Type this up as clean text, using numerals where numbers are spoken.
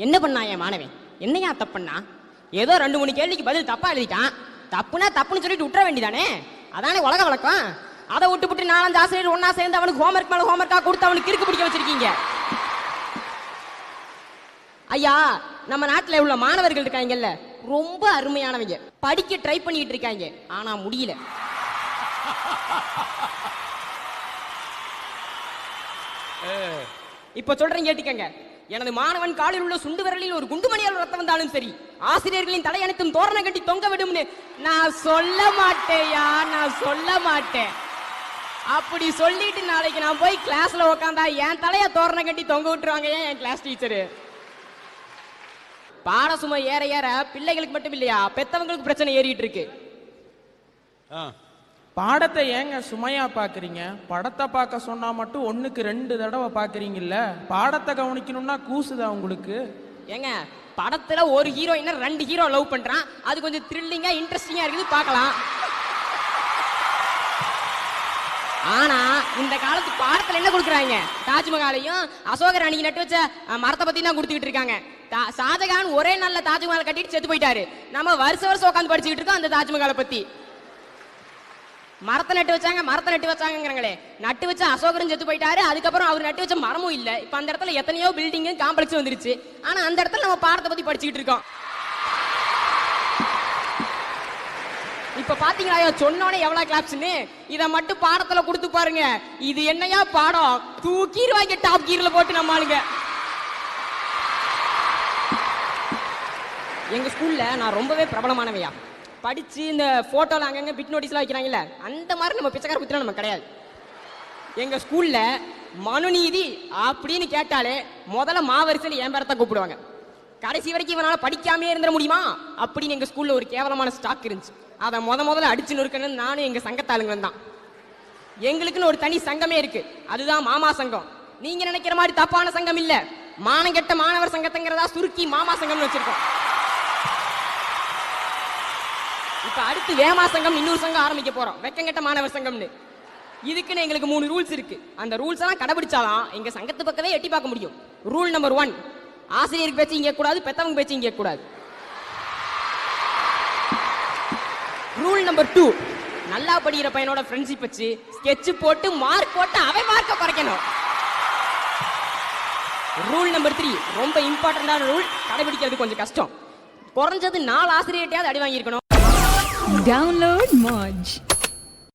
என்ன பண்ணா என் மாணவன்? என்னையா தப்புன்னா? ஏதோ 2-3 கேள்விக்கு பதில் தப்பா எழுதிட்டான். தப்புனா தப்புன்னு சொல்லிட்டு விட்டுற வேண்டியதானே? அதானே உலக வழக்கம். அதை விட்டு 4-5 ஆசிரியர் ஒன்னா சேர்ந்து அவனுக்கு ஹோம்ஒர்க் மேல ஹோம்ஒர்க்கா கொடுத்து அவனுக்கு கிறுக்கு பிடிக்க வச்சிருக்கீங்க. ஐயா, நம்ம நாட்டில் உள்ள மாணவர்கள் இருக்காங்கல்ல, ரொம்ப அருமையானவங்க. படிக்க ட்ரை பண்ணிட்டு இருக்காங்க, ஆனா முடியல. இப்ப சொல்றேன் கேட்டுக்கங்க. எனது மாணவன் காலில் உள்ள சுண்டு விரலில் ஒரு குண்டுமணியால் ரத்தம் வந்தாலும் சரி, ஆசிரியர்களின் தலை அனைத்தும் தோரணம் கட்டி தொங்க விடும்னு நான் சொல்ல மாட்டேயா, நான் சொல்ல மாட்டேன். அப்படி சொல்லிட்டு நாளைக்கு நான் போய் கிளாஸ்ல உட்காந்தா என் தலைய தோரணம் கட்டி தொங்க விட்டுருவாங்க என் கிளாஸ் டீச்சரு. பாட சுமை ஏற ஏற பிள்ளைகளுக்கு மட்டும் இல்லையா, பெத்தவங்களுக்கு பிரச்சனை ஏறிட்டு இருக்கு. பாடத்தை ஏங்க சுமையா பாக்குறீங்க? படத்தை பார்க்க சொன்னா மட்டும் 1க்கு 2 தடவை பாக்குறீங்கல்ல. பாடத்தை கவனிக்கணும்னா கூசுதா உங்களுக்கு? ஏங்க, படத்துல ஒரு ஹீரோயினை 2 ஹீரோ லவ் பண்றான், அது கொஞ்சம் த்ரில்லிங்கா இன்ட்ரெஸ்டிங்கா இருக்குது, பார்க்கலாம். ஆனா இந்த காலத்து பாடத்துல என்ன கொடுக்குறாங்க? தாஜ்மஹாலையும் அசோகர் அன்னைக்கு நட்டு வச்ச மரத்தை பத்தி தான் கொடுத்துக்கிட்டு இருக்காங்க. ஷாஜகான் ஒரே நல்ல தாஜ்மஹால் கட்டிட்டு செத்து போயிட்டாரு. நம்ம வருஷம் உட்காந்து படிச்சுக்கிட்டு இருக்கோம் அந்த தாஜ்மஹாலை பத்தி. மரத்தை நட்டு வச்சாங்கிறாங்களே, நட்டு வச்ச அசோகரும் செத்து போயிட்டாரு. அதுக்கப்புறம் அவர் நட்டு வச்ச மரமும் இல்ல. இப்ப அந்த இடத்துல எத்தனையோ பில்டிங் காம்ப்ளெக்ஸ் வந்துருச்சு. ஆனா அந்த இடத்துல நம்ம பாடத்தை பத்தி படிச்சுக்கிட்டு இருக்கோம். இப்ப பாத்தீங்களா சொன்னோனே எவ்வளவு கிளாப்ஸ்னு? இத மட்டும் பாடத்துல கொடுத்து பாருங்க, இது என்னையா பாடம், தூக்கிடுவாங்க டாப் கீர்ல போட்டு நம்ம ஆளுங்க. எங்க ஸ்கூல்ல நான் ரொம்பவே பிரபலமானவையா. படிச்சு இந்த போட்டோல அங்கங்க பிட் நோட்டீஸ்லாம் வைக்கிறாங்கல்ல, அந்த மாதிரி நம்ம பிச்சைக்கார புத்திரம் நம்ம கிடையாது. எங்க ஸ்கூல்ல மனுநீதி அப்படின்னு கேட்டாலே முதல்ல மாவரிசையில் என் பேரத்தை கூப்பிடுவாங்க. கடைசி வரைக்கும் இவனால படிக்காமே இருந்துட முடியுமா அப்படின்னு எங்க ஸ்கூல்ல ஒரு கேவலமான ஸ்டாக் இருந்துச்சு. அதை முதல்ல அடிச்சு நொறுக்கணும் நானும் எங்க சங்கத்தாளுங்க தான். எங்களுக்குன்னு ஒரு தனி சங்கமே இருக்கு, அதுதான் மாமா சங்கம். நீங்க நினைக்கிற மாதிரி தப்பான சங்கம் இல்ல, மானங்கெட்ட மாணவர் சங்கத்தங்கிறதா சுருக்கி மாமா சங்கம்னு வச்சிருக்கோம். இப்ப அடுத்து வேமா சங்கம் இன்னொரு சங்கம் ஆரம்பிக்க போறோம், வெக்கங்கெட்ட மாணவர் சங்கம்னு. இதுக்குன்னு எங்களுக்கு 3 ரூல்ஸ் இருக்கு. அந்த ரூல்ஸ் எல்லாம் கடைபிடிச்சாதான் எங்க சங்கத்து பக்கமே எட்டி பார்க்க முடியும். ரூல் நம்பர் 1, ஆசிரியருக்கு பேச்சு இங்க கூடாது, பெத்தவங்க பேச்சு இங்க கூடாது. ரூல் நம்பர் 2, நல்லா படிக்கிற பையனோட ஃப்ரெண்ட்ஷிப் வச்சு ஸ்கெட்ச் போட்டு மார்க் போட்டு அவன் மார்க்க குறைக்கணும். ரூல் நம்பர் 3, ரொம்ப இம்பார்ட்டன்டான ரூல், கடைபிடிக்கிறது கொஞ்சம் கஷ்டம். குறைஞ்சது 4 ஆசிரியர்கிட்டயாவது அடி வாங்கி இருக்கணும். Download Moj.